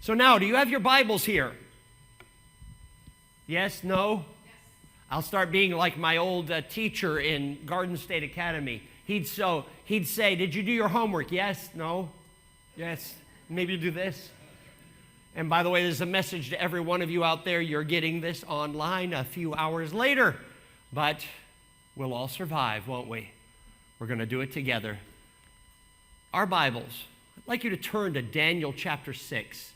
So now, do you have your Bibles here? Yes? No? Yes. I'll start being like my old teacher in Garden State Academy. He'd say, did you do your homework? Yes? No? Yes? Maybe you do this? And by the way, there's a message to every one of you out there. You're getting this online a few hours later. But we'll all survive, won't we? We're going to do it together. Our Bibles. I'd like you to turn to Daniel chapter 6.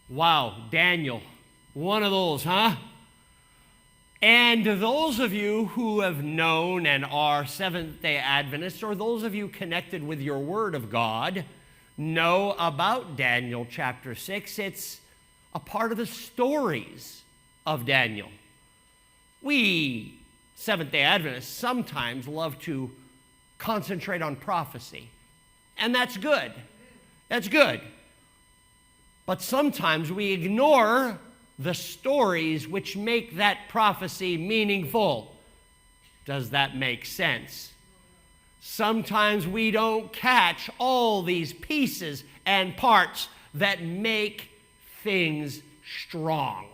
Wow, Daniel. One of those, huh? And those of you who have known and are Seventh-day Adventists, or those of you connected with your Word of God, know about Daniel chapter 6. It's a part of the stories of Daniel. We, Seventh-day Adventists, sometimes love to concentrate on prophecy. And that's good. That's good. But sometimes we ignore the stories which make that prophecy meaningful. Does that make sense? Sometimes we don't catch all these pieces and parts that make things strong.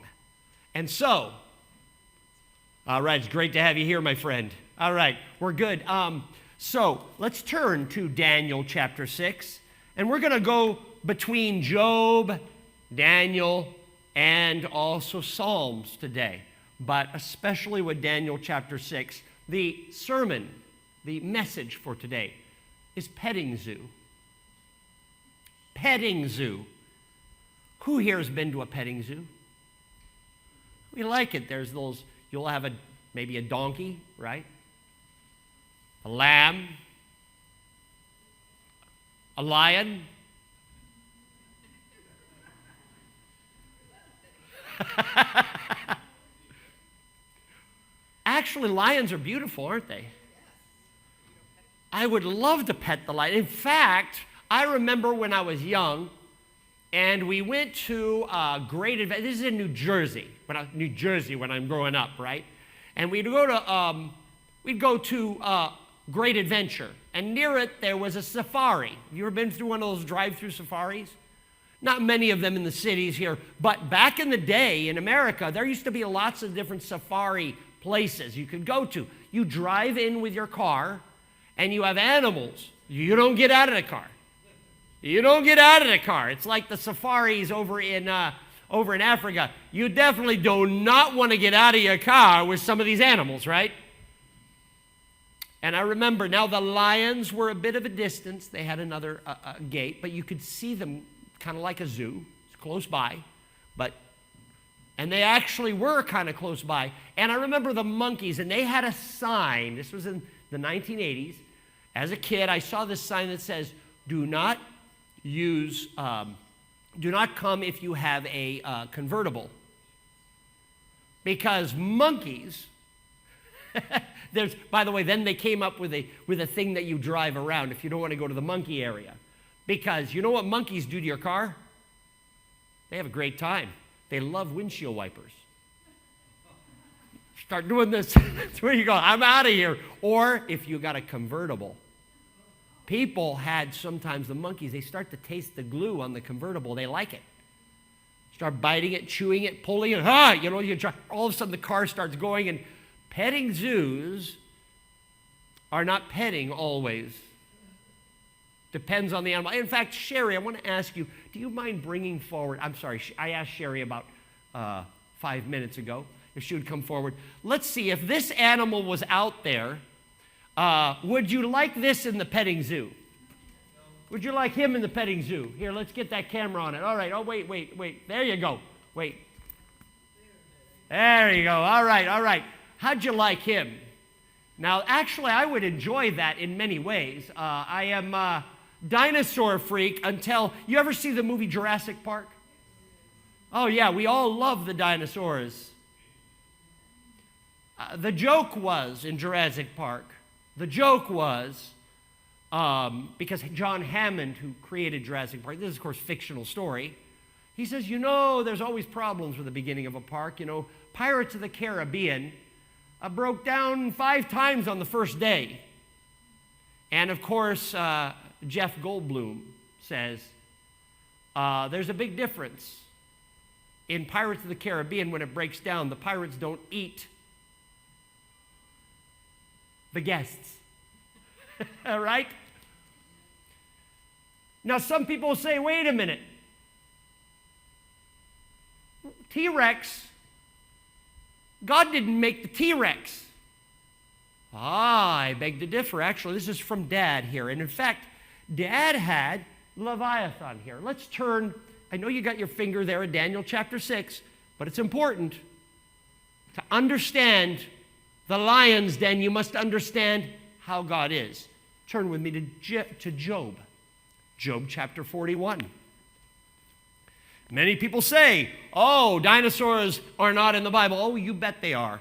And so, all right, it's great to have you here, my friend. All right, we're good. So let's turn to Daniel chapter 6, and we're going to go between Job, Daniel, and also Psalms today, but especially with Daniel chapter 6. The sermon, the message for today is petting zoo. Petting zoo. Who here has been to a petting zoo? We like it. There's those, you'll have maybe a donkey, right? A lamb, a lion. Actually, lions are beautiful, aren't they? I would love to pet the lion. In fact, I remember when I was young, and we went to a great event. This is in New Jersey when I'm growing up, right? And we'd go to Great Adventure, and near it there was a safari. You ever been through one of those drive-through safaris? Not many of them in the cities here, but back in the day in America, there used to be lots of different safari places you could go to. You drive in with your car, and you have animals. You don't get out of the car. You don't get out of the car. It's like the safaris over in Africa. You definitely do not want to get out of your car with some of these animals, right? And I remember, now the lions were a bit of a distance. They had another gate, but you could see them kind of like a zoo. It's close by, and they actually were kind of close by. And I remember the monkeys, and they had a sign. This was in the 1980s. As a kid, I saw this sign that says, do not come if you have a convertible. Because monkeys, by the way, then they came up with a thing that you drive around if you don't want to go to the monkey area. Because you know what monkeys do to your car? They have a great time. They love windshield wipers. Start doing this. That's where you go. I'm out of here. Or if you got a convertible. People had sometimes the monkeys, they start to taste the glue on the convertible. They like it. Start biting it, chewing it, pulling it. All of a sudden the car starts going. And petting zoos are not petting always. Depends on the animal. In fact, Sherry, I want to ask you, do you mind bringing forward, I'm sorry, I asked Sherry about 5 minutes ago if she would come forward. Let's see, if this animal was out there, would you like this in the petting zoo? Would you like him in the petting zoo? Here, let's get that camera on it. All right, oh, wait. There you go. Wait. There you go. All right. How'd you like him? Now, actually, I would enjoy that in many ways. I am a dinosaur freak until, you ever see the movie Jurassic Park? Oh, yeah, we all love the dinosaurs. The joke was, in Jurassic Park, because John Hammond, who created Jurassic Park, this is, of course, a fictional story, he says, there's always problems with the beginning of a park. Pirates of the Caribbean broke down 5 times on the first day. And, of course, Jeff Goldblum says, There's a big difference. In Pirates of the Caribbean, when it breaks down, the pirates don't eat the guests. All right? Now, some people will say, wait a minute. T-Rex, God didn't make the T-Rex. I beg to differ. Actually, this is from Dad here. And in fact, Dad had Leviathan here. Let's turn, I know you got your finger there in Daniel chapter 6, but it's important to understand the lion's den. You must understand how God is. Turn with me to Job. Job chapter 41. Many people say, oh, dinosaurs are not in the Bible. Oh, you bet they are.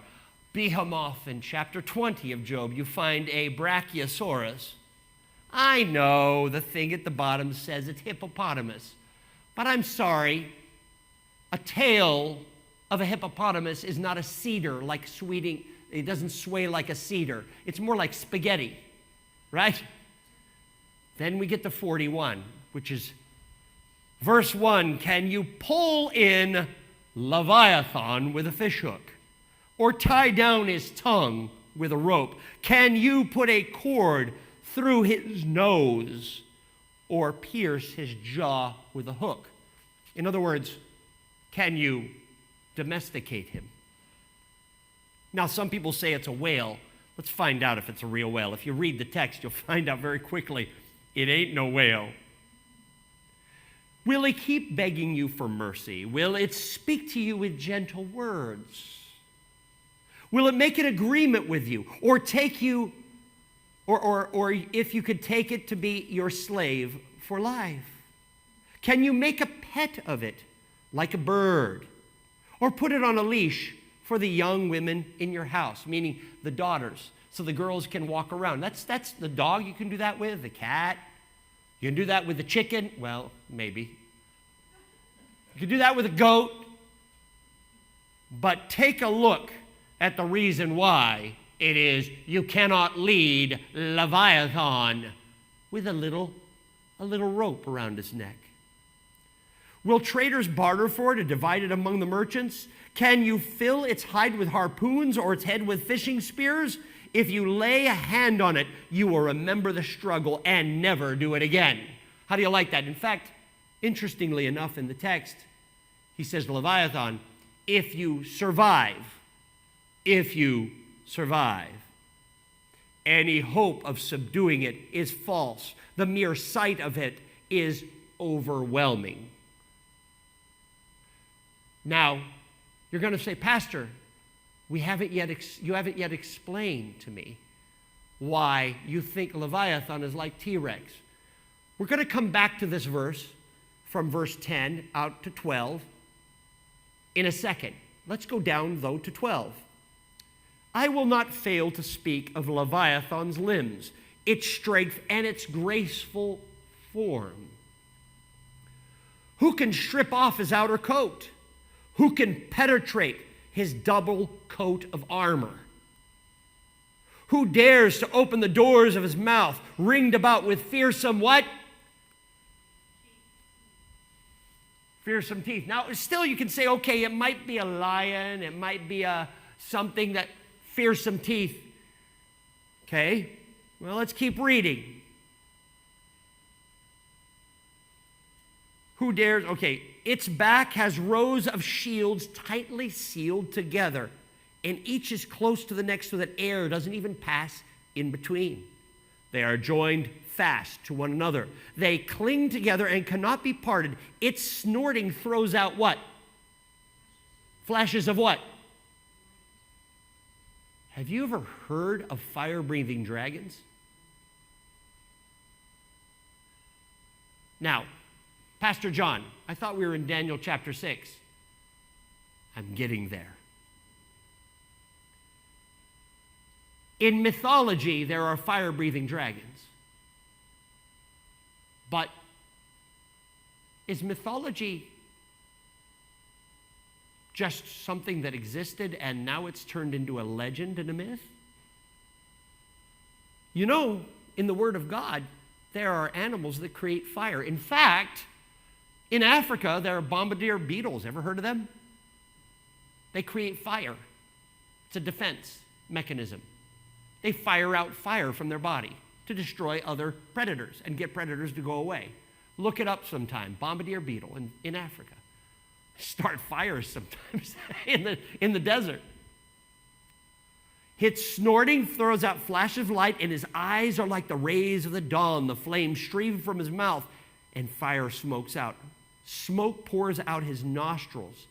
Behemoth in chapter 20 of Job, you find a brachiosaurus. I know the thing at the bottom says it's hippopotamus, but I'm sorry. A tail of a hippopotamus is not a cedar like sweeting. It doesn't sway like a cedar. It's more like spaghetti, right? Then we get to 41, which is verse 1. Can you pull in Leviathan with a fishhook, or tie down his tongue with a rope? Can you put a cord through his nose, or pierce his jaw with a hook? In other words, can you domesticate him? Now, some people say it's a whale. Let's find out if it's a real whale. If you read the text, you'll find out very quickly it ain't no whale. Will it keep begging you for mercy? Will it speak to you with gentle words? Will it make an agreement with you, or take you, or if you could take it to be your slave for life? Can you make a pet of it like a bird, or put it on a leash for the young women in your house, meaning the daughters, so the girls can walk around? That's the dog you can do that with, the cat. You can do that with the chicken. Well, maybe. You can do that with a goat. But take a look at the reason why it is you cannot lead Leviathan with a little rope around his neck. Will traders barter for it and divide it among the merchants? Can you fill its hide with harpoons or its head with fishing spears? If you lay a hand on it, you will remember the struggle and never do it again. How do you like that? In fact, interestingly enough in the text, he says, Leviathan, if you survive, any hope of subduing it is false. The mere sight of it is overwhelming. Now, you're going to say, Pastor, you haven't yet explained to me why you think Leviathan is like T-Rex. We're going to come back to this verse from verse 10 out to 12 in a second. Let's go down, though, to 12. I will not fail to speak of Leviathan's limbs, its strength, and its graceful form. Who can strip off his outer coat? Who can penetrate his double coat of armor? Who dares to open the doors of his mouth, ringed about with fearsome what? Fearsome teeth. Now, still you can say, okay, it might be a lion, it might be something that fearsome teeth. Okay, well, let's keep reading. Who dares? Okay, its back has rows of shields tightly sealed together, and each is close to the next so that air doesn't even pass in between. They are joined fast to one another. They cling together and cannot be parted. Its snorting throws out what? Flashes of what? Have you ever heard of fire-breathing dragons? Now, Pastor John, I thought we were in Daniel chapter 6. I'm getting there. In mythology, there are fire-breathing dragons. But is mythology just something that existed and now it's turned into a legend and a myth? You know, in the Word of God, there are animals that create fire. In fact, In Africa, there are bombardier beetles. Ever heard of them? They create fire. It's a defense mechanism. They fire out fire from their body to destroy other predators and get predators to go away. Look it up sometime. Bombardier beetle in Africa. Start fires sometimes in the desert. His snorting throws out flashes of light, and his eyes are like the rays of the dawn. The flames stream from his mouth, and fire smokes out. Smoke pours out his nostrils.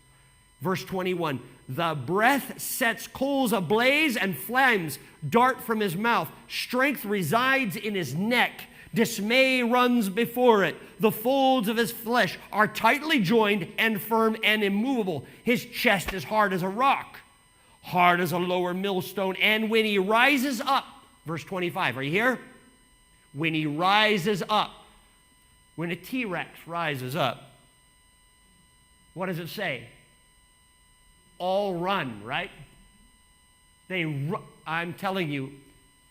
Verse 21, the breath sets coals ablaze, and flames dart from his mouth. Strength resides in his neck. Dismay runs before it. The folds of his flesh are tightly joined and firm and immovable. His chest is hard as a rock, hard as a lower millstone. And when he rises up, verse 25, are you here? When he rises up, when a T-Rex rises up, what does it say? All run, right? I'm telling you,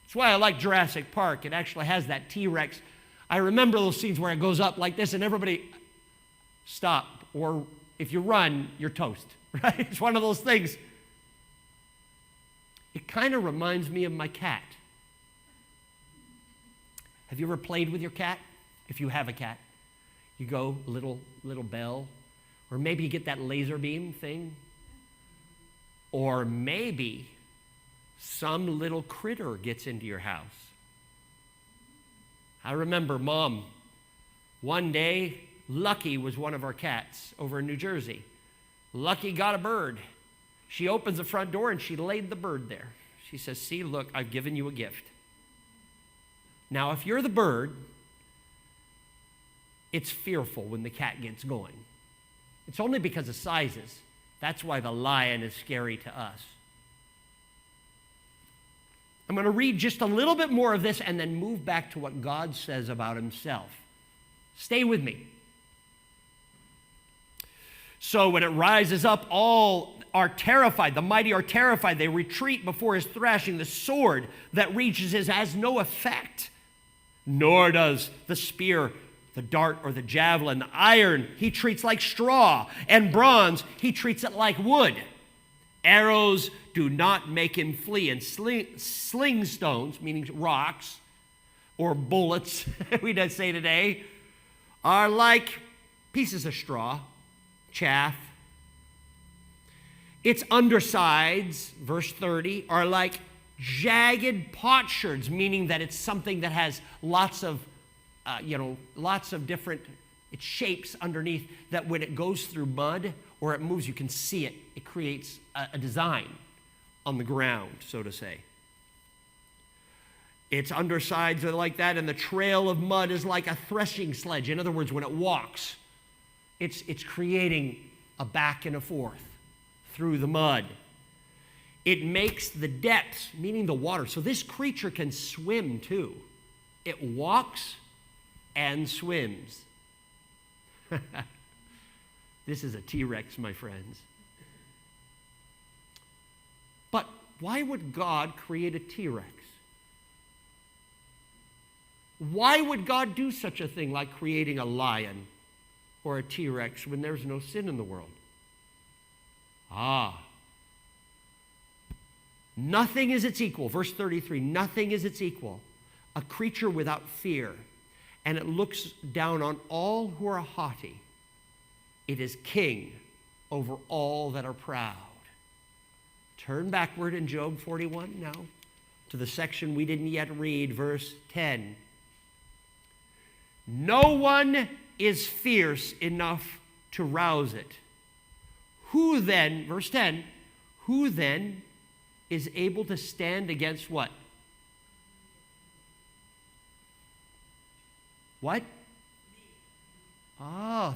that's why I like Jurassic Park. It actually has that T-Rex. I remember those scenes where it goes up like this and everybody stop. Or if you run, you're toast, right? It's one of those things. It kind of reminds me of my cat. Have you ever played with your cat? If you have a cat, you go little bell, or maybe you get that laser beam thing, or maybe some little critter gets into your house. I remember Mom, one day, Lucky was one of our cats over in New Jersey. Lucky got a bird. She opens the front door and she laid the bird there. She says, see, look, I've given you a gift. Now, if you're the bird, it's fearful when the cat gets going. It's only because of sizes. That's why the lion is scary to us. I'm going to read just a little bit more of this and then move back to what God says about himself. Stay with me. So when it rises up, all are terrified. The mighty are terrified. They retreat before his thrashing. The sword that reaches his has no effect, nor does the spear, the dart, or the javelin. The iron he treats like straw, and bronze he treats it like wood. Arrows do not make him flee, and sling stones, meaning rocks, or bullets, we don't say today, are like pieces of straw, chaff. Its undersides, verse 30, are like jagged potsherds, meaning that it's something that has lots of different shapes underneath, that when it goes through mud or it moves, you can see it. It creates a design on the ground, so to say. Its undersides are like that, and the trail of mud is like a threshing sledge. In other words, when it walks, it's creating a back and a forth through the mud. It makes the depths, meaning the water. So this creature can swim too. It walks and swims. This is a T-Rex, my friends. But why would God create a T-Rex? Why would God do such a thing like creating a lion or a T-Rex when there's no sin in the world? Nothing is its equal. Verse 33, nothing is its equal. A creature without fear, and it looks down on all who are haughty. It is king over all that are proud. Turn backward in Job 41 now to the section we didn't yet read, verse 10. No one is fierce enough to rouse it. Who then, verse 10, who then is able to stand against what? What?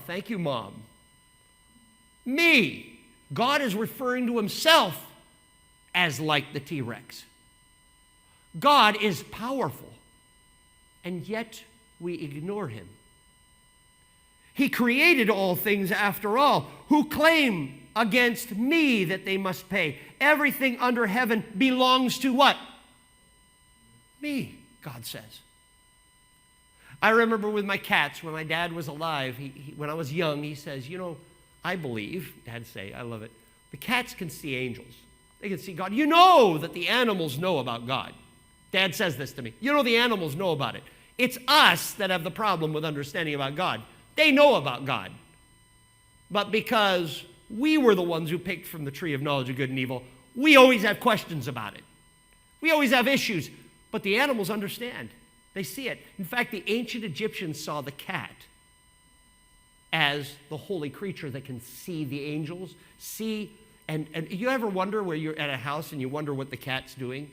Thank you, Mom. Me. God is referring to himself as like the T-Rex. God is powerful, and yet we ignore him. He created all things after all. Who claim against me that they must pay? Everything under heaven belongs to what? Me, God says. I remember with my cats, when my dad was alive, when I was young, he says, I believe, Dad say, I love it, the cats can see angels. They can see God. You know that the animals know about God. Dad says this to me. The animals know about it. It's us that have the problem with understanding about God. They know about God. But because we were the ones who picked from the tree of knowledge of good and evil, we always have questions about it. We always have issues. But the animals understand. They see it. In fact, the ancient Egyptians saw the cat as the holy creature that can see the angels, and you ever wonder where you're at a house and you wonder what the cat's doing?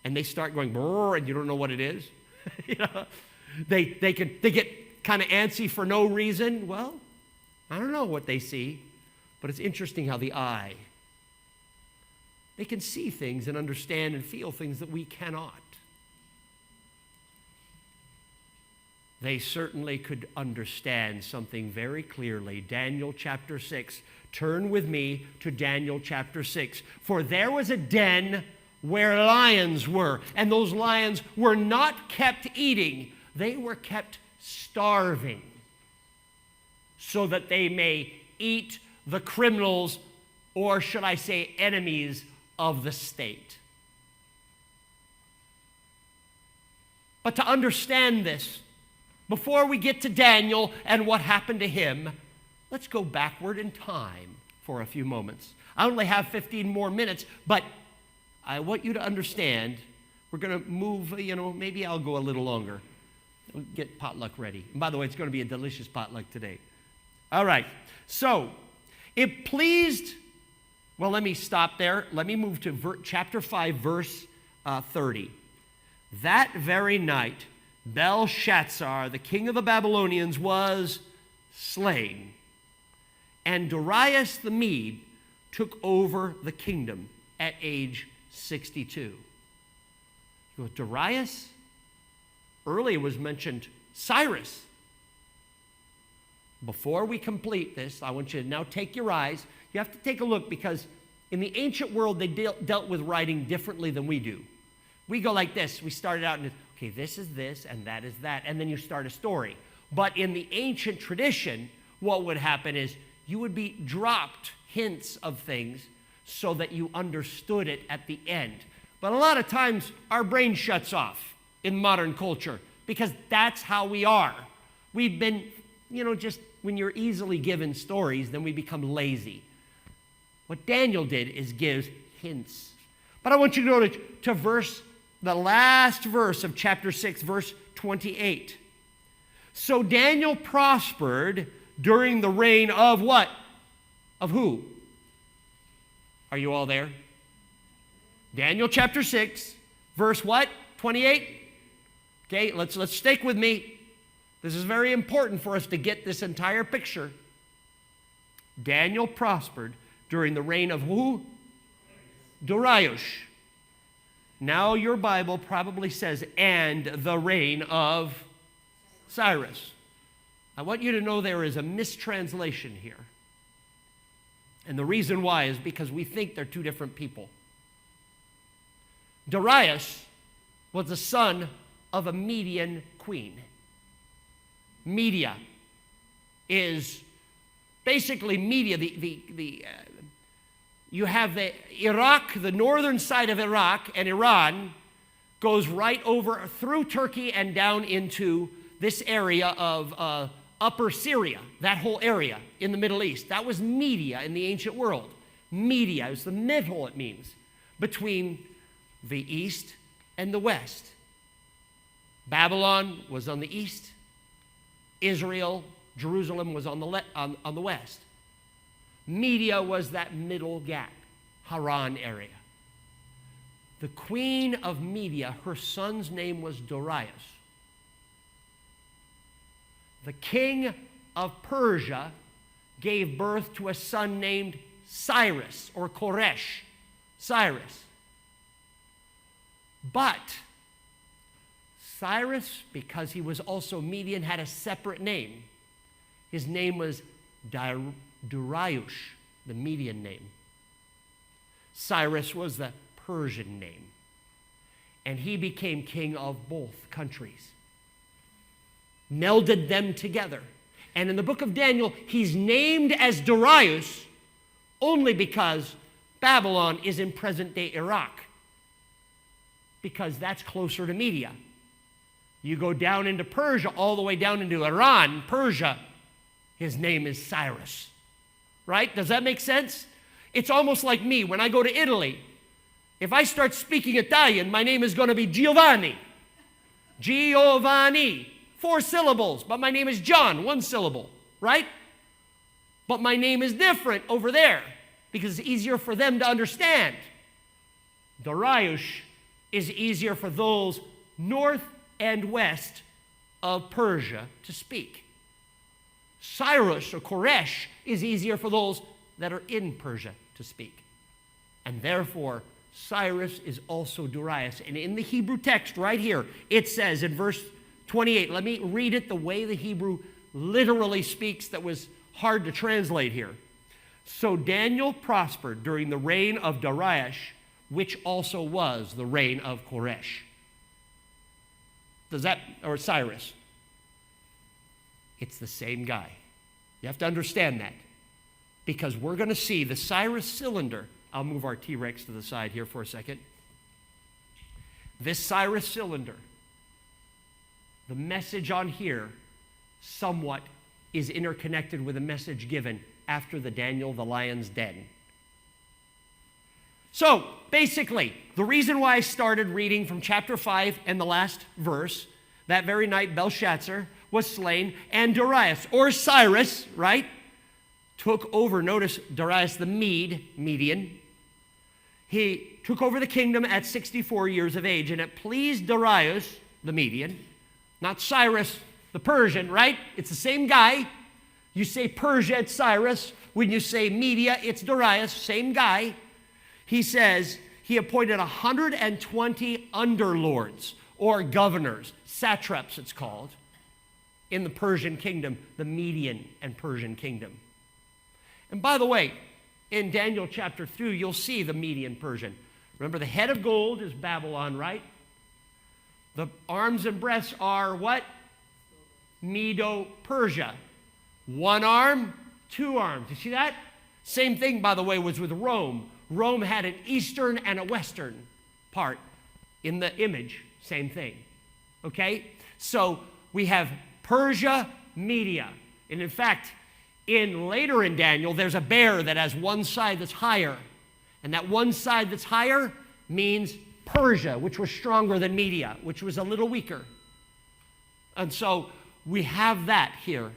And they start going brrr and you don't know what it is? They get kind of antsy for no reason. Well, I don't know what they see, but it's interesting how the eye, they can see things and understand and feel things that we cannot. They certainly could understand something very clearly. Daniel chapter 6. Turn with me to Daniel chapter 6. For there was a den where lions were, and those lions were not kept eating. They were kept starving, so that they may eat the criminals, or should I say enemies of the state. But to understand this, before we get to Daniel and what happened to him, let's go backward in time for a few moments. I only have 15 more minutes, but I want you to understand, we're going to move, maybe I'll go a little longer. We'll get potluck ready. And by the way, it's going to be a delicious potluck today. All right, so it pleased, well, let me stop there. Let me move to chapter 5, verse 30. That very night, Belshazzar, the king of the Babylonians, was slain, and Darius the Mede took over the kingdom at age 62. You go, Darius? Earlier was mentioned Cyrus. Before we complete this, I want you to now take your eyes. You have to take a look, because in the ancient world, they dealt with writing differently than we do. We go like this. We started out and okay, this is this and that is that, and then you start a story. But in the ancient tradition, what would happen is you would be dropped hints of things so that you understood it at the end. But a lot of times, our brain shuts off in modern culture, because that's how we are. We've been, just when you're easily given stories, then we become lazy. What Daniel did is give hints. But I want you to go to the last verse of chapter 6, verse 28. So Daniel prospered during the reign of what? Of who? Are you all there? Daniel chapter 6, verse what? 28? Okay, let's stick with me. This is very important for us to get this entire picture. Daniel prospered during the reign of who? Darius. Now your Bible probably says, and the reign of Cyrus. I want you to know there is a mistranslation here. And the reason why is because we think they're two different people. Darius was the son of a Median queen. Media is basically Media. You have the Iraq, the northern side of Iraq, and Iran goes right over through Turkey and down into this area of Upper Syria, that whole area in the Middle East. That was Media in the ancient world. Media is the middle, it means, between the east and the west. Babylon was on the east. Israel, Jerusalem was on the west. Media was that middle gap, Haran area. The queen of Media, her son's name was Darius. The king of Persia gave birth to a son named Cyrus, or Koresh, Cyrus. But Cyrus, because he was also Median, had a separate name. His name was Darius, the Median name. Cyrus was the Persian name. And he became king of both countries. melded them together. And in the book of Daniel, he's named as Darius only because Babylon is in present-day Iraq, because that's closer to Media. You go down into Persia, all the way down into Iran, Persia, his name is Cyrus. Right? Does that make sense? It's almost like me when I go to Italy. If I start speaking Italian, my name is going to be Giovanni. Giovanni. 4 syllables, but my name is John, 1 syllable, right? But my name is different over there because it's easier for them to understand. Darius is easier for those north and west of Persia to speak. Cyrus or Koresh is easier for those that are in Persia to speak. And therefore, Cyrus is also Darius. And in the Hebrew text right here, it says in verse 28, let me read it the way the Hebrew literally speaks that was hard to translate here. So Daniel prospered during the reign of Darius, which also was the reign of Koresh. Or Cyrus. It's the same guy. You have to understand that. Because we're going to see the Cyrus cylinder. I'll move our T-Rex to the side here for a second. This Cyrus cylinder, the message on here somewhat is interconnected with a message given after the Daniel the lion's den. So, basically, the reason why I started reading from chapter 5 and the last verse, that very night Belshazzar was slain, and Darius, or Cyrus, right, took over. Notice Darius the Median. He took over the kingdom at 64 years of age, and it pleased Darius the Median, not Cyrus the Persian, right? It's the same guy. You say Persia, it's Cyrus. When you say Media, it's Darius, same guy. He says he appointed 120 underlords, or governors, satraps it's called, in the Persian kingdom, the Median and Persian kingdom. And by the way, in Daniel chapter 2, you'll see the Median Persian. Remember, the head of gold is Babylon, right? The arms and breasts are what? Medo-Persia. 1 arm, 2 arms. You see that? Same thing, by the way, was with Rome. Rome had an eastern and a western part in the image. Same thing. Okay? So we have Persia, Media. And in fact, later in Daniel, there's a bear that has one side that's higher. And that one side that's higher means Persia, which was stronger than Media, which was a little weaker. And so we have that here.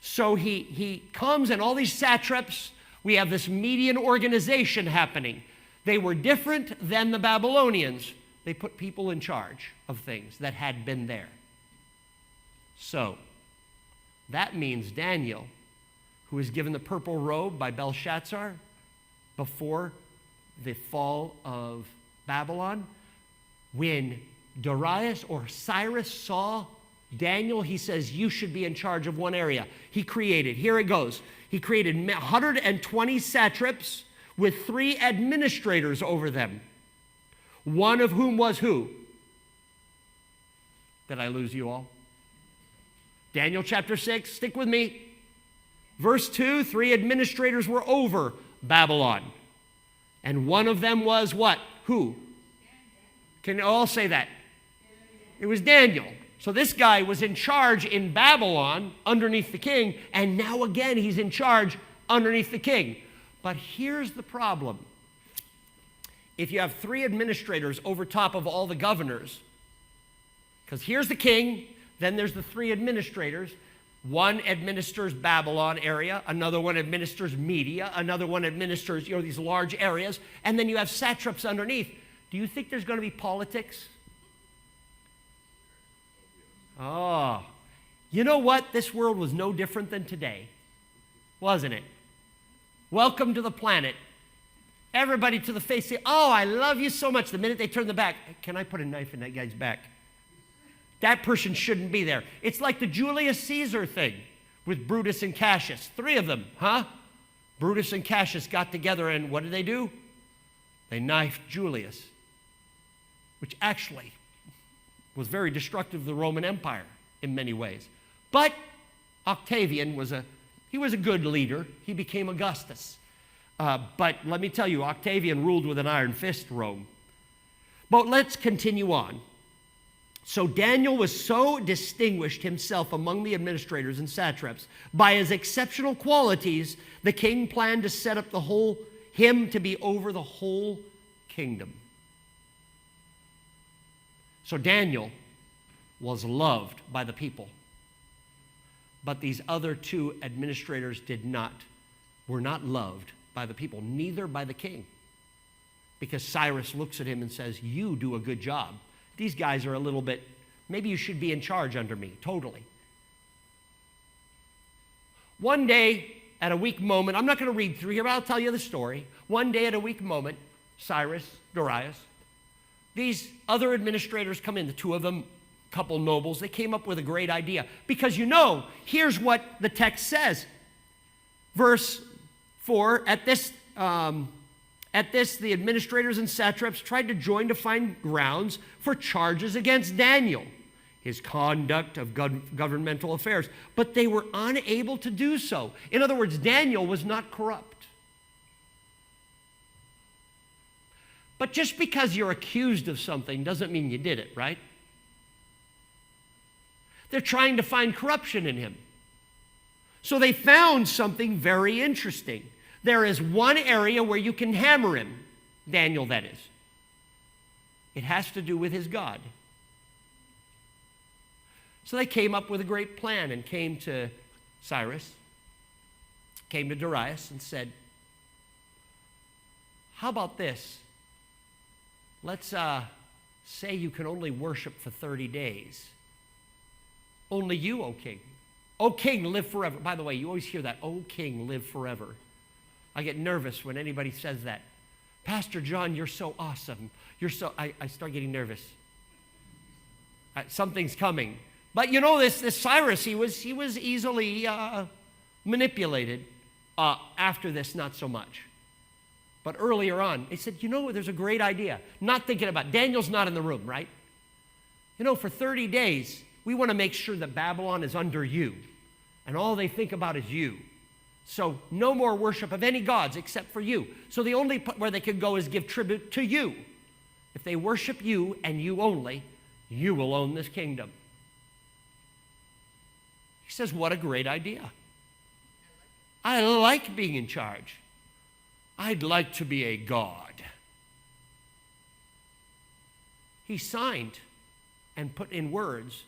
So he comes, and all these satraps, we have this Median organization happening. They were different than the Babylonians. They put people in charge of things that had been there. So that means Daniel, who was given the purple robe by Belshazzar before the fall of Babylon, when Darius or Cyrus saw Daniel, he says, you should be in charge of one area. He created, here it goes, he created 120 satraps with 3 administrators over them, one of whom was who? Did I lose you all? Daniel chapter 6, stick with me. Verse 2, 3 administrators were over Babylon. And one of them was what? Who? Can you all say that? It was Daniel. So this guy was in charge in Babylon underneath the king, and now again he's in charge underneath the king. But here's the problem. If you have 3 administrators over top of all the governors, because here's the king, then there's the 3 administrators. One administers Babylon area, another one administers Media, another one administers, these large areas, and then you have satraps underneath. Do you think there's going to be politics? Oh, you know what? This world was no different than today, wasn't it? Welcome to the planet. Everybody to the face say, oh, I love you so much. The minute they turn the back, can I put a knife in that guy's back? That person shouldn't be there. It's like the Julius Caesar thing with Brutus and Cassius. 3 of them, huh? Brutus and Cassius got together, and what did they do? They knifed Julius, which actually was very destructive of the Roman Empire in many ways. But Octavian was a good leader. He became Augustus. But let me tell you, Octavian ruled with an iron fist Rome. But let's continue on. So Daniel was so distinguished himself among the administrators and satraps by his exceptional qualities, the king planned to set up him to be over the whole kingdom. So Daniel was loved by the people. But these other two administrators were not loved by the people, neither by the king. Because Cyrus looks at him and says, you do a good job. These guys are a little bit, maybe you should be in charge under me, totally. One day, at a weak moment, I'm not going to read through here, but I'll tell you the story. One day at a weak moment, Cyrus, Darius, these other administrators come in, the two of them, couple nobles, they came up with a great idea. Because here's what the text says. Verse 4, at this, the administrators and satraps tried to join to find grounds for charges against Daniel, his conduct of governmental affairs. But they were unable to do so. In other words, Daniel was not corrupt. But just because you're accused of something doesn't mean you did it, right? They're trying to find corruption in him. So they found something very interesting. There is one area where you can hammer him, Daniel, that is. It has to do with his God. So they came up with a great plan and came to Cyrus, came to Darius and said, how about this? Let's say you can only worship for 30 days. Only you, O king. O king, live forever. By the way, you always hear that, O king, live forever. I get nervous when anybody says that. Pastor John, you're so awesome. I start getting nervous. Something's coming. But this Cyrus, he was easily manipulated. After this, not so much. But earlier on, he said, there's a great idea. Not thinking about, Daniel's not in the room, right? For 30 days, we want to make sure that Babylon is under you. And all they think about is you. So no more worship of any gods except for you. So the only where they could go is give tribute to you. If they worship you and you only, you will own this kingdom. He says, what a great idea. I like being in charge. I'd like to be a god. He signed and put in words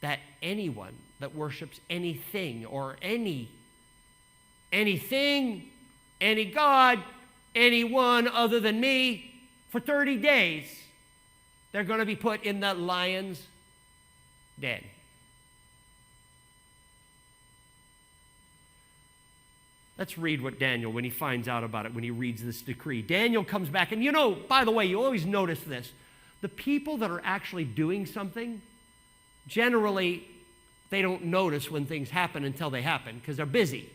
that anyone that worships anything or anything, any god, anyone other than me, for 30 days, they're going to be put in the lion's den. Let's read what Daniel, when he finds out about it, when he reads this decree. Daniel comes back, and by the way, you always notice this. The people that are actually doing something, generally, they don't notice when things happen until they happen because they're busy.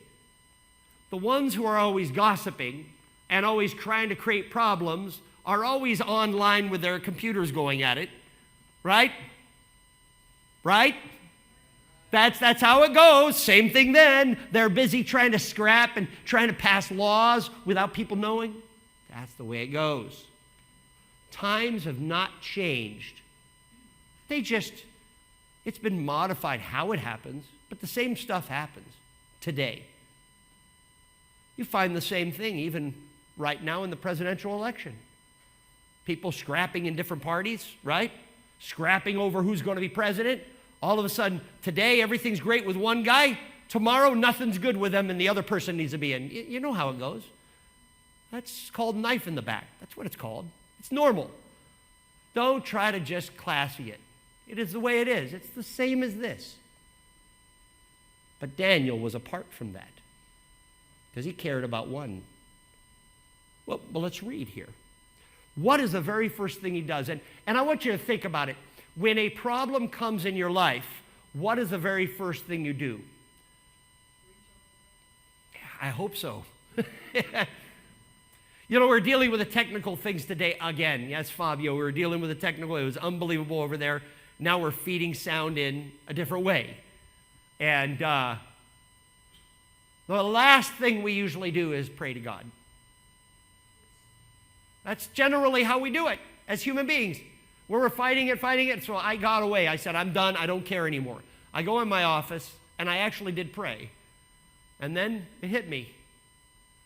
The ones who are always gossiping and always trying to create problems are always online with their computers going at it, right? Right? That's how it goes. Same thing then. They're busy trying to scrap and trying to pass laws without people knowing. That's the way it goes. Times have not changed. It's been modified how it happens, but the same stuff happens today. You find the same thing even right now in the presidential election. People scrapping in different parties, right? Scrapping over who's going to be president. All of a sudden, today everything's great with one guy. Tomorrow, nothing's good with them and the other person needs to be in. You know how it goes. That's called knife in the back. That's what it's called. It's normal. Don't try to just classy it. It is the way it is. It's the same as this. But Daniel was apart from that because he cared about one. Well, let's read here. What is the very first thing he does? And I want you to think about it. When a problem comes in your life, what is the very first thing you do? I hope so. We're dealing with the technical things today again. Yes, Fabio, we were dealing with the technical. It was unbelievable over there. now we're feeding sound in a different way. And the last thing we usually do is pray to God. That's generally how we do it as human beings. We're fighting it. So I got away. I said, I'm done. I don't care anymore. I go in my office, and I actually did pray. And then it hit me.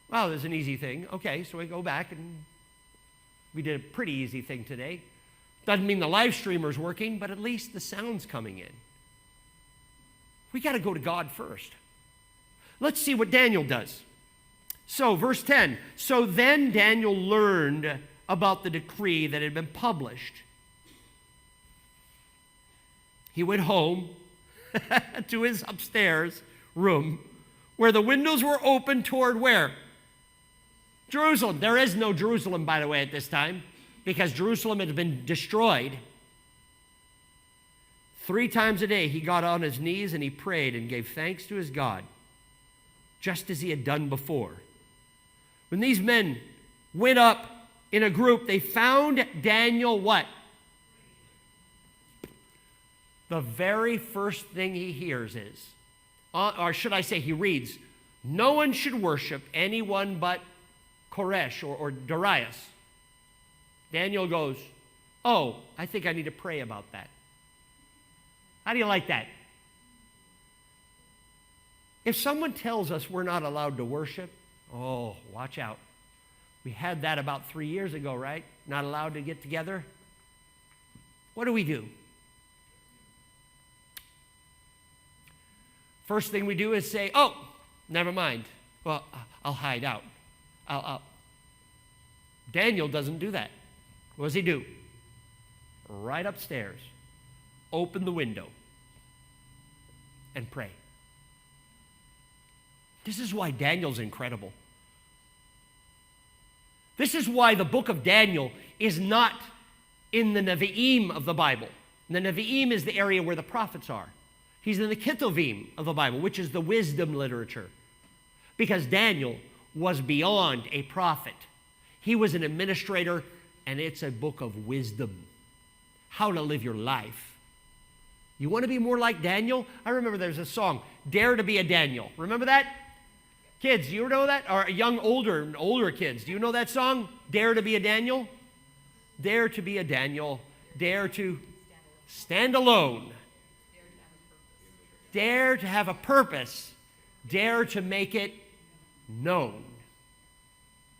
Well, there's an easy thing. Okay, so we go back, and we did a pretty easy thing today. Doesn't mean the live streamer's working, but at least the sound's coming in. We got to go to God first. Let's see what Daniel does. So, verse 10. So then Daniel learned about the decree that had been published. He went home to his upstairs room where the windows were open toward where? Jerusalem. There is no Jerusalem, by the way, at this time, because Jerusalem had been destroyed. 3 times a day he got on his knees and he prayed and gave thanks to his God, just as he had done before. When these men went up in a group, they found Daniel what? The very first thing he hears is, or should I say he reads, no one should worship anyone but Koresh or Darius. Daniel goes, oh, I think I need to pray about that. How do you like that? If someone tells us we're not allowed to worship, oh, watch out. We had that about 3 years ago, right? Not allowed to get together. What do? First thing we do is say, oh, never mind. Well, I'll hide out. Daniel doesn't do that. What does he do? Right upstairs, open the window, and pray. This is why Daniel's incredible. This is why the book of Daniel is not in the Nevi'im of the Bible. The Nevi'im is the area where the prophets are. He's in the Ketuvim of the Bible, which is the wisdom literature. Because Daniel was beyond a prophet. He was an administrator, and it's a book of wisdom. How to live your life. You want to be more like Daniel? I remember there's a song, Dare to be a Daniel. Remember that? Kids, you know that? Or young, older kids, do you know that song? Dare to be a Daniel? Dare to be a Daniel. Dare to stand alone. Dare to have a purpose. Dare to make it known.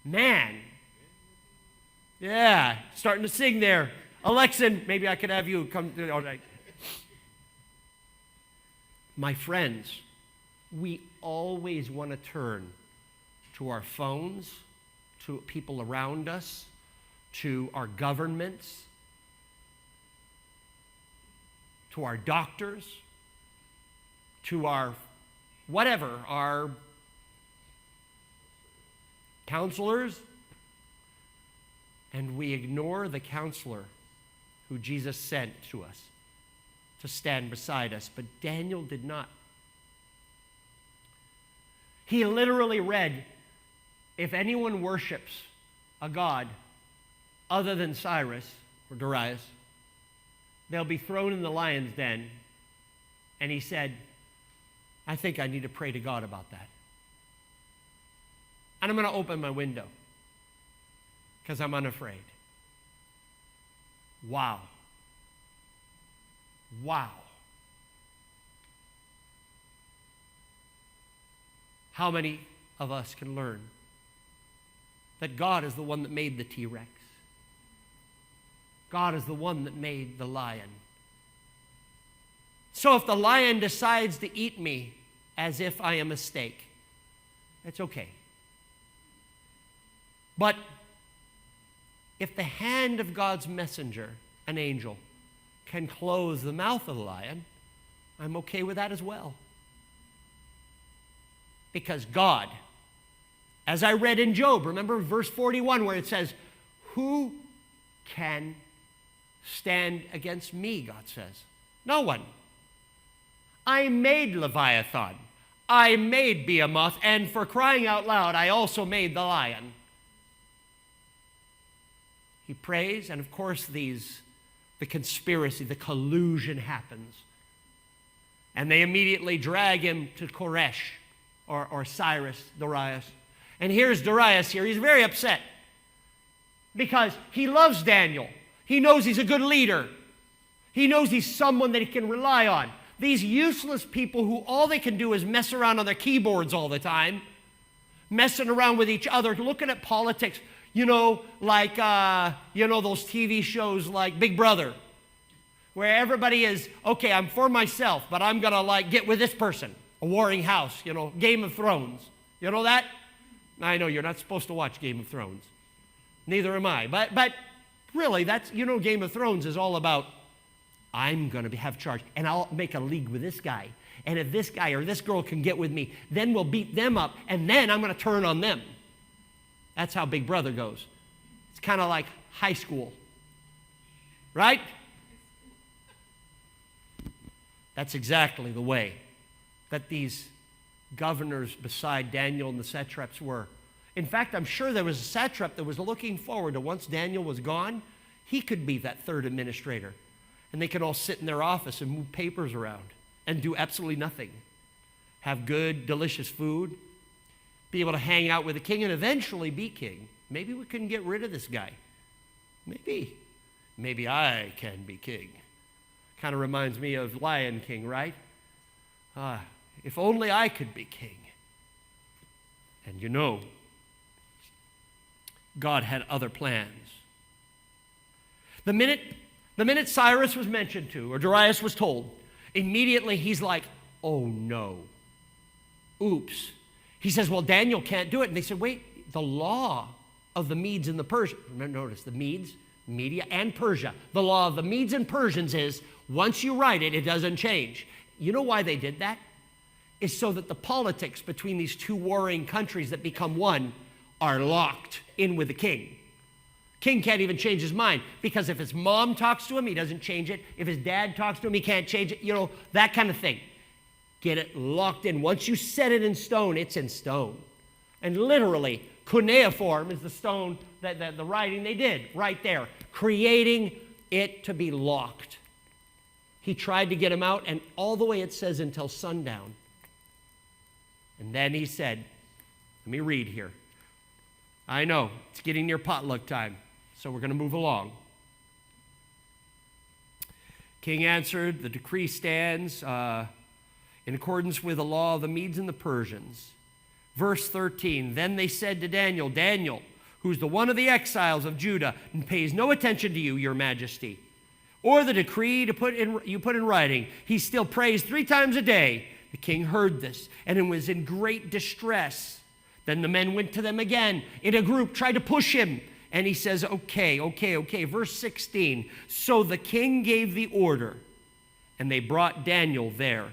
Man. Yeah, starting to sing there. Alexa, maybe I could have you come. All right. My friends, we always want to turn to our phones, to people around us, to our governments, to our doctors, to our whatever, our counselors, and we ignore the counselor who Jesus sent to us to stand beside us. But Daniel did not. He literally read, if anyone worships a god other than Cyrus or Darius, they'll be thrown in the lion's den. And he said, I think I need to pray to God about that. And I'm going to open my window because I'm unafraid. Wow. Wow. How many of us can learn that God is the one that made the T-Rex? God is the one that made the lion. So if the lion decides to eat me as if I am a steak, it's okay. But if the hand of God's messenger, an angel, can close the mouth of the lion, I'm okay with that as well. Because God, as I read in Job, remember verse 41 where it says, who can stand against me, God says? No one. I made Leviathan. I made Behemoth, and for crying out loud, I also made the lion. He prays, and of course these the conspiracy, the collusion happens. And they immediately drag him to Koresh, or Cyrus, Darius. And here's Darius here. He's very upset because he loves Daniel. He knows he's a good leader. He knows he's someone that he can rely on. These useless people who all they can do is mess around on their keyboards all the time, messing around with each other, looking at politics, like, those TV shows like Big Brother, where everybody is, okay, I'm for myself, but I'm going to, get with this person, a warring house, Game of Thrones. You know that? I know you're not supposed to watch Game of Thrones. Neither am I. But really, that's, Game of Thrones is all about, I'm going to have charge, and I'll make a league with this guy. And if this guy or this girl can get with me, then we'll beat them up, and then I'm going to turn on them. That's how Big Brother goes. It's kind of like high school, right? That's exactly the way that these governors beside Daniel and the satraps were. In fact, I'm sure there was a satrap that was looking forward to once Daniel was gone, he could be that third administrator. And they could all sit in their office and move papers around and do absolutely nothing. Have good, delicious food, be able to hang out with the king and eventually be king. Maybe we couldn't get rid of this guy. Maybe I can be king. Kind of reminds me of Lion King, right? If only I could be king. And God had other plans. The minute Cyrus was mentioned to, or Darius was told, immediately he's like, oh no, oops. He says, well, Daniel can't do it. And they said, wait, the law of the Medes and the Persians, notice the Medes, Media, and Persia, the law of the Medes and Persians is, once you write it, it doesn't change. You know why they did that? It's so that the politics between these two warring countries that become one are locked in with the king. King can't even change his mind, because if his mom talks to him, he doesn't change it. If his dad talks to him, he can't change it. That kind of thing. Get it locked in. Once you set it in stone, it's in stone. And literally, cuneiform is the stone, that the writing they did right there, creating it to be locked. He tried to get him out, and all the way it says until sundown. And then he said, let me read here. I know, it's getting near potluck time, so we're going to move along. King answered, the decree stands in accordance with the law of the Medes and the Persians. Verse 13, then they said to Daniel, Daniel, who's the one of the exiles of Judah and pays no attention to you, your majesty, or the decree you put in writing, he still prays 3 times a day. The king heard this and was in great distress. Then the men went to them again in a group, tried to push him. And he says, okay. Verse 16, so the king gave the order, and they brought Daniel there.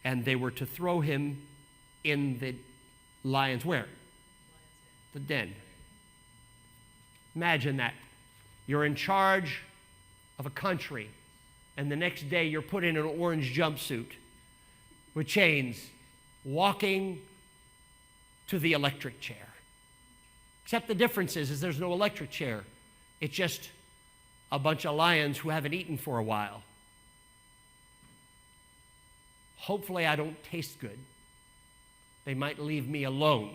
And they were to throw him in the lion's where? The den. Imagine that. You're in charge of a country, and the next day you're put in an orange jumpsuit with chains, walking to the electric chair. Except the difference is there's no electric chair. It's just a bunch of lions who haven't eaten for a while. Hopefully I don't taste good. They might leave me alone.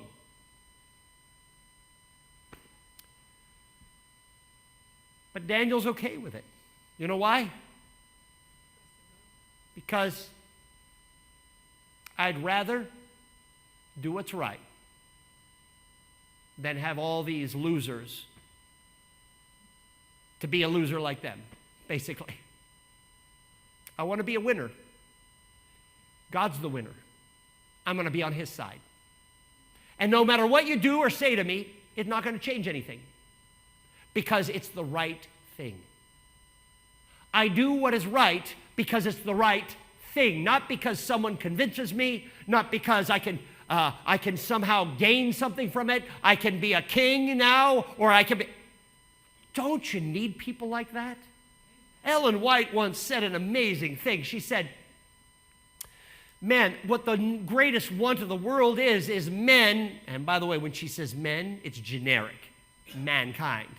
But Daniel's okay with it. You know why? Because I'd rather do what's right than have all these losers, to be a loser like them, basically. I want to be a winner. God's the winner. I'm going to be on his side. And no matter what you do or say to me, it's not going to change anything, because it's the right thing. I do what is right because it's the right thing, not because someone convinces me, not because I can somehow gain something from it. I can be a king now, or I can be... Don't you need people like that? Ellen White once said an amazing thing. She said, man, what the greatest want of the world is men, and by the way, when she says men, it's generic, mankind.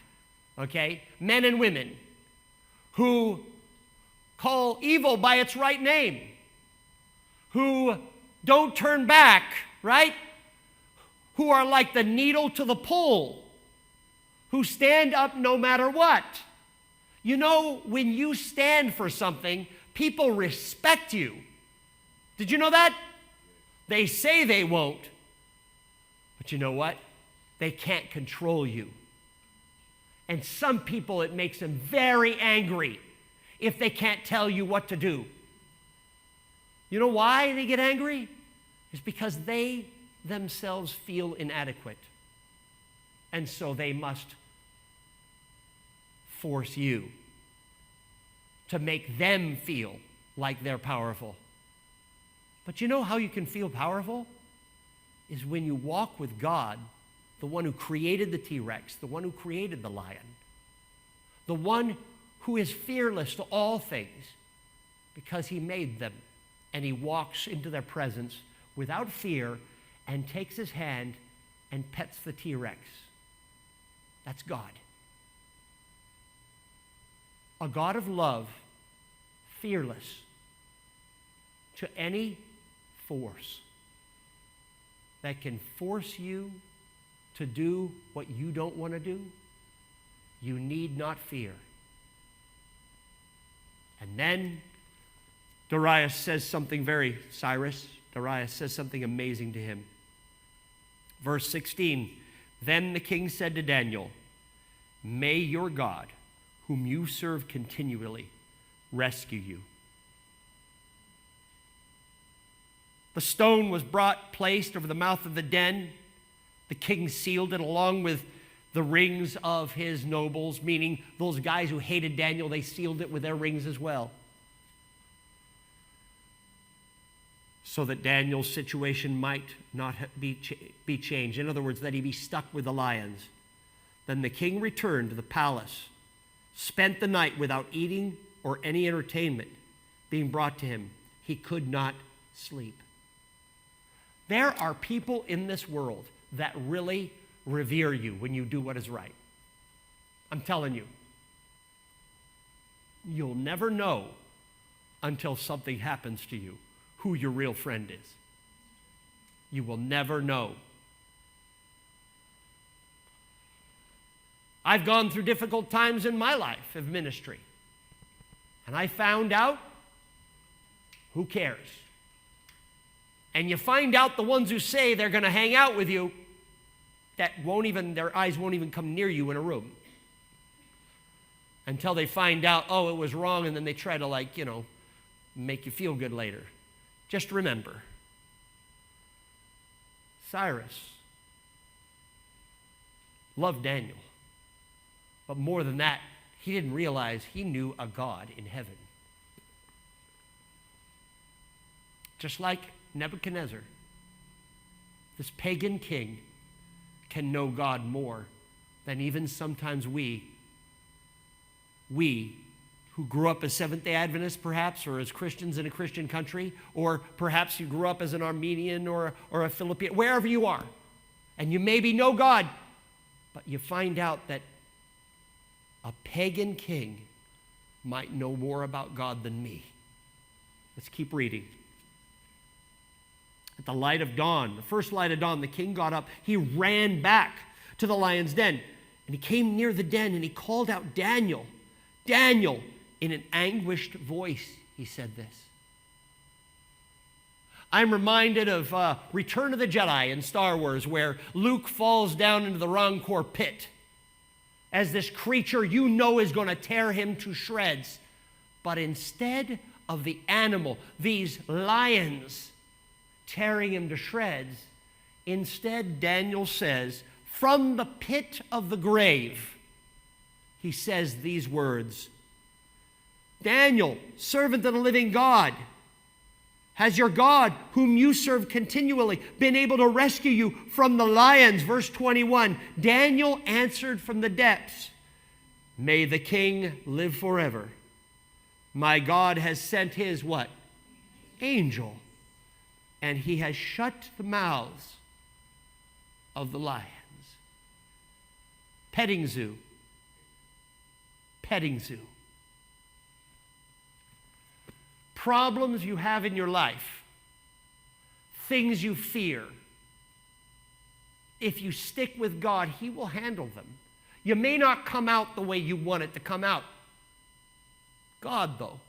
okay, men and women who call evil by its right name, who don't turn back, right? Who are like the needle to the pole, who stand up no matter what. You know, when you stand for something, people respect you. Did you know that? They say they won't, but you know what? They can't control you. And some people, it makes them very angry if they can't tell you what to do. You know why they get angry? It's because they themselves feel inadequate. And so they must force you to make them feel like they're powerful. But you know how you can feel powerful? Is when you walk with God, the one who created the T-Rex, the one who created the lion, the one who is fearless to all things because he made them, and he walks into their presence without fear and takes his hand and pets the T-Rex. That's God. A God of love, fearless to any force that can force you to do what you don't want to do. You need not fear. And then Darius says something Darius says something amazing to him. Verse 16, then the king said to Daniel, may your God, whom you serve continually, rescue you. The stone was placed over the mouth of the den. The king sealed it along with the rings of his nobles, meaning those guys who hated Daniel, they sealed it with their rings as well. So that Daniel's situation might not be changed. In other words, that he be stuck with the lions. Then the king returned to the palace, spent the night without eating or any entertainment being brought to him. He could not sleep. There are people in this world that really revere you when you do what is right. I'm telling you. You'll never know until something happens to you who your real friend is. You will never know. I've gone through difficult times in my life of ministry, and I found out who cares. And you find out the ones who say they're going to hang out with you, that their eyes won't even come near you in a room until they find out, oh, it was wrong, and then they try to, make you feel good later. Just remember, Cyrus loved Daniel, but more than that, he didn't realize he knew a God in heaven. Just like Nebuchadnezzar, this pagan king can know God more than even sometimes we who grew up as Seventh-day Adventists, perhaps, or as Christians in a Christian country, or perhaps you grew up as an Armenian or a Philippine, wherever you are, and you maybe know God, but you find out that a pagan king might know more about God than me. Let's keep reading. At the light of dawn, the first light of dawn, the king got up. He ran back to the lion's den, and he came near the den, and he called out, Daniel, Daniel. In an anguished voice, he said this. I'm reminded of Return of the Jedi in Star Wars, where Luke falls down into the Rancor pit as this creature you know is going to tear him to shreds. But instead of the animal, these lions tearing him to shreds, instead Daniel says, from the pit of the grave, he says these words, Daniel, servant of the living God, has your God, whom you serve continually, been able to rescue you from the lions? Verse 21, Daniel answered from the depths, may the king live forever. My God has sent his what? Angel. And he has shut the mouths of the lions. Petting zoo. petting zoo. Problems you have in your life, things you fear, if you stick with God, He will handle them. You may not come out the way you want it to come out. God, though,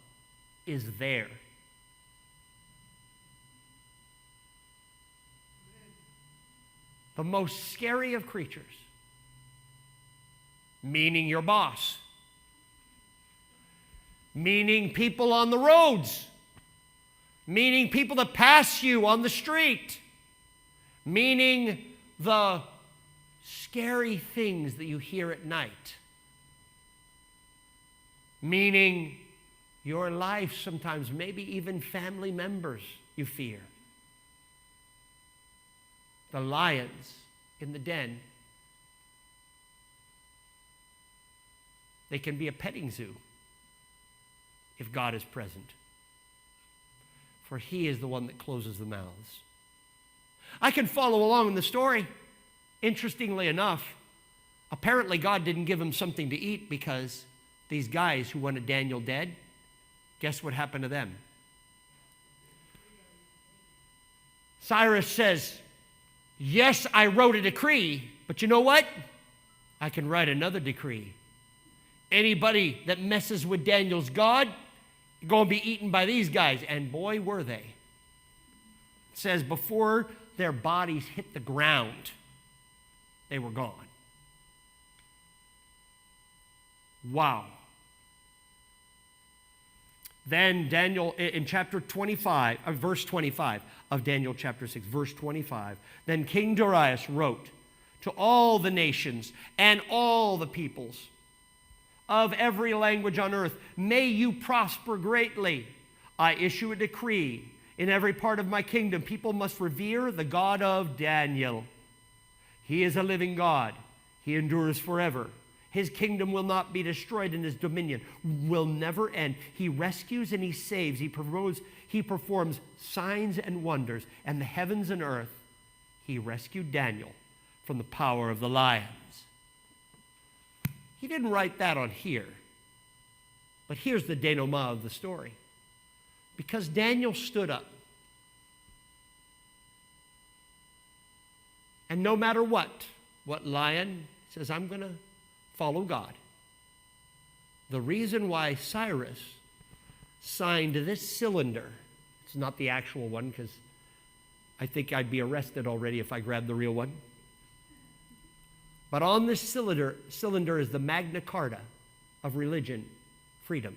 is there. The most scary of creatures, meaning your boss, meaning people on the roads, meaning people that pass you on the street, meaning the scary things that you hear at night, meaning your life sometimes, maybe even family members you fear. The lions in the den, they can be a petting zoo if God is present. For He is the one that closes the mouths. I can follow along in the story. Interestingly enough, apparently God didn't give him something to eat because these guys who wanted Daniel dead, guess what happened to them? Cyrus says, yes, I wrote a decree, but you know what? I can write another decree. Anybody that messes with Daniel's God, going to be eaten by these guys. And boy, were they. It says before their bodies hit the ground, they were gone. Wow. Then Daniel, in chapter 25, verse 25 of Daniel chapter 6, verse 25, then King Darius wrote to all the nations and all the peoples of every language on earth, may you prosper greatly. I issue a decree. In every part of my kingdom, people must revere the God of Daniel. He is a living God. He endures forever. His kingdom will not be destroyed, and his dominion will never end. He rescues and he saves. He performs signs and wonders. And the heavens and earth, he rescued Daniel from the power of the lions. He didn't write that on here. But here's the denouement of the story. Because Daniel stood up. And no matter what lion says, I'm going to follow God. The reason why Cyrus signed this cylinder, it's not the actual one because I think I'd be arrested already if I grabbed the real one. But on this cylinder is the Magna Carta of religion, freedom.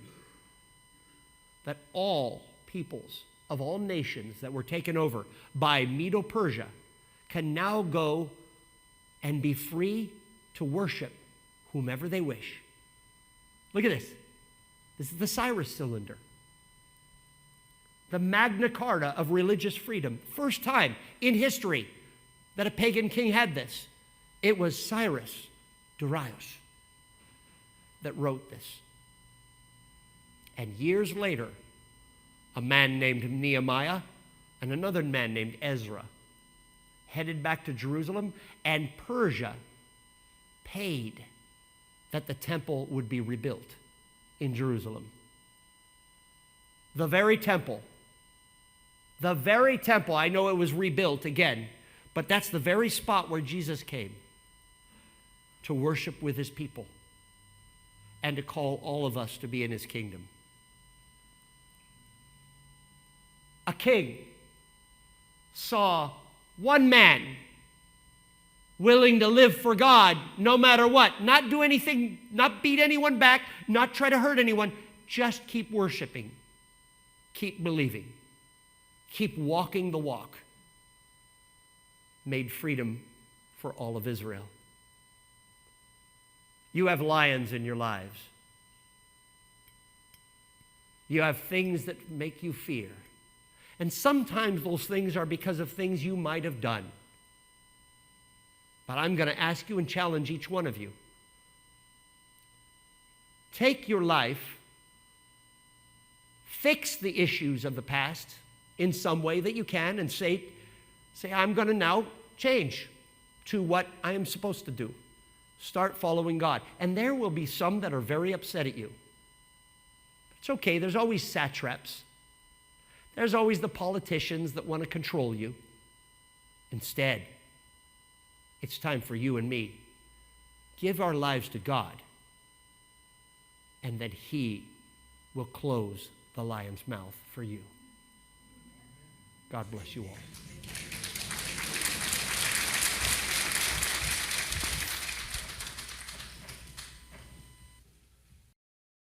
That all peoples of all nations that were taken over by Medo-Persia can now go and be free to worship whomever they wish. Look at this. This is the Cyrus cylinder. The Magna Carta of religious freedom. First time in history that a pagan king had this. It was Cyrus Darius that wrote this. And years later, a man named Nehemiah and another man named Ezra headed back to Jerusalem, and Persia paid that the temple would be rebuilt in Jerusalem. The very temple, I know it was rebuilt again, but that's the very spot where Jesus came to worship with his people and to call all of us to be in his kingdom. A king saw one man willing to live for God no matter what, not do anything, not beat anyone back, not try to hurt anyone, just keep worshiping, keep believing, keep walking the walk, made freedom for all of Israel. You have lions in your lives. You have things that make you fear. And sometimes those things are because of things you might have done. But I'm going to ask you and challenge each one of you. Take your life, fix the issues of the past in some way that you can, and say I'm going to now change to what I am supposed to do. Start following God. And there will be some that are very upset at you. It's okay. There's always satraps. There's always the politicians that want to control you. Instead, it's time for you and me. Give our lives to God, and then He will close the lion's mouth for you. God bless you all.